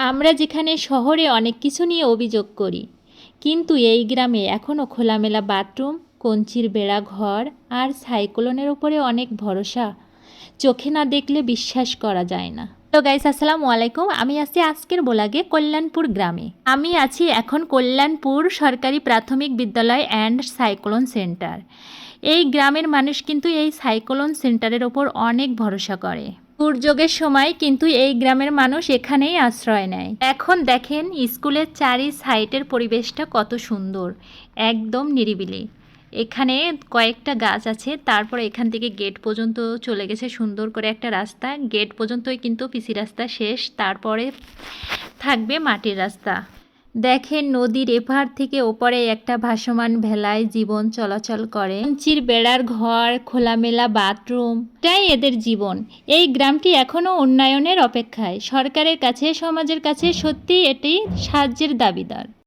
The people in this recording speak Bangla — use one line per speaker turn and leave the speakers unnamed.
আমরা যেখানে শহরে অনেক কিছু নিয়ে অভিযোগ করি, কিন্তু এই গ্রামে এখনও খোলামেলা বাথরুম, কঞ্চির বেড়া ঘর আর সাইক্লোনের উপরে অনেক ভরসা। চোখে না দেখলে বিশ্বাস করা যায় না। তো গাইস, আসসালামু আলাইকুম। আমি আছি আজকের ব্লগে কল্যাণপুর গ্রামে। আমি আছি এখন কল্যাণপুর সরকারি প্রাথমিক বিদ্যালয় অ্যান্ড সাইক্লোন সেন্টার। এই গ্রামের মানুষ কিন্তু এই সাইক্লোন সেন্টারের ওপর অনেক ভরসা করে। দুর্যোগের সময় কিন্তু এই গ্রামের মানুষ এখানেই আশ্রয় নেয়। এখন দেখেন স্কুলের চারি সাইডের পরিবেশটা কত সুন্দর, একদম নিরিবিলি। এখানে কয়েকটা গাছ আছে, তারপর এখান থেকে গেট পর্যন্ত চলে গেছে সুন্দর করে একটা রাস্তা। গেট পর্যন্তই কিন্তু পিসি রাস্তা শেষ, তারপরে থাকবে মাটির রাস্তা। দেখেন নদীর এপার থেকে ওপারে একটা ভাসমান ভেলায় জীবন চলাচল করে। কঞ্চির বেড়ার ঘর, খোলামেলা বাথরুম, এটাই এদের জীবন। এই গ্রামটি এখনও উন্নয়নের অপেক্ষায়। সরকারের কাছে, সমাজের কাছে সত্যি এটি সাহায্যের দাবিদার।